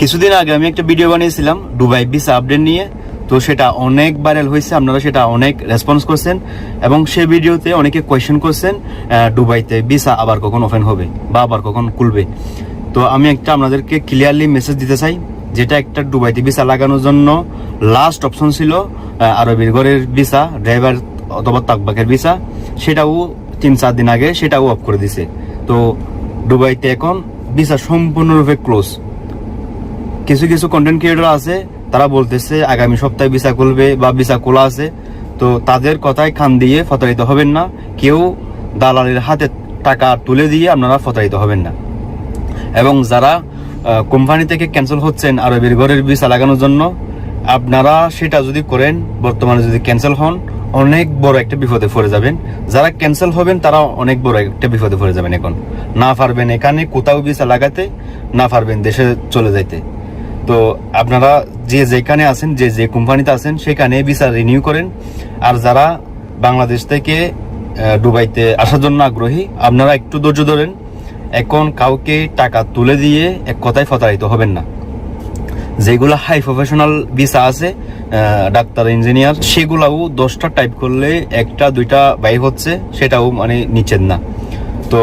কিছুদিন আগে আমি একটা ভিডিও বানিয়েছিলাম দুবাই ভিসা আপডেট নিয়ে, তো সেটা অনেক ভাইরাল হয়েছে, আপনারা সেটা অনেক রেসপন্স করছেন এবং সেই ভিডিওতে অনেকে কোয়েশ্চেন করছেন দুবাইতে ভিসা আবার কখন ওপেন হবে বা আবার কখন খুলবে। তো আমি একটা আপনাদেরকে ক্লিয়ারলি মেসেজ দিতে চাই, যেটা একটা দুবাইতে ভিসা লাগানোর জন্য লাস্ট অপশন ছিল আরবের ঘরের ভিসা, ড্রাইভার অথবা তাকবাকের ভিসা, সেটাও 3-4 দিন আগে সেটাও অফ করে দিছে। তো দুবাইতে এখন ভিসা সম্পূর্ণরূপে ক্লোজ। কিছু কিছু কন্টেন্ট ক্রিয়েটর আছে, তারা বলতেছে আগামী সপ্তাহে ভিসা খুলবে বা ভিসা খোলা আছে। তো তাদের কথায় কান দিয়ে প্রতারিত হবেন না, কেউ দালালের হাতে টাকা তুলে দিয়ে আপনারা প্রতারিত হবেন না। এবং যারা কোম্পানি থেকে ক্যান্সেল হচ্ছেন আরবের ঘরের ভিসা লাগানোর জন্য, আপনারা সেটা যদি করেন, বর্তমানে যদি ক্যান্সেল হন, অনেক বড় একটা বিপদে পড়ে যাবেন। যারা ক্যান্সেল হবেন তারা অনেক বড় একটা বিপদে পড়ে যাবেন। এখন না পারবেন এখানে কোথাও ভিসা লাগাতে, না পারবেন দেশে চলে যাইতে। তো আপনারা যে যেখানে আছেন, যে যে কোম্পানিতে আছেন, সেখানে ভিসা রিনিউ করেন। আর যারা বাংলাদেশ থেকে দুবাইতে আসার জন্য আগ্রহী, আপনারা একটু ধৈর্য ধরেন। এখন কাউকে টাকা তুলে দিয়ে এক কথায় প্রতারিত হবেন না। যেগুলো হাই প্রফেশনাল ভিসা আছে, ডাক্তার, ইঞ্জিনিয়ার, সেগুলাও 10টা টাইপ করলে 1টা-2টা বাইর হচ্ছে, সেটাও মানে নিচ্ছেন না। তো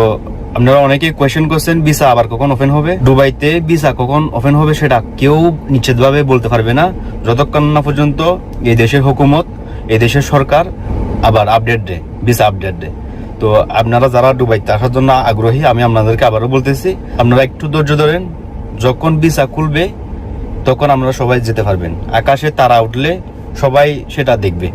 আপনারা অনেকে কোয়েশ্চেন করছেন ভিসা আবার কখন ওপেন হবে। দুবাইতে ভিসা কখন ওপেন হবে সেটা কেউ নিশ্চিতভাবে বলতে পারবে না, যতক্ষণ না পর্যন্ত এই দেশের হুকুমত, এই দেশের সরকার আবার আপডেট দেয়, ভিসা আপডেট দেয়। তো আপনারা যারা দুবাইতে আসার জন্য আগ্রহী, আমি আপনাদেরকে আবারও বলতেছি, আপনারা একটু ধৈর্য ধরেন। যখন ভিসা খুলবে তখন আমরা সবাই যেতে পারবেন। আকাশে তারা উঠলে সবাই সেটা দেখবে।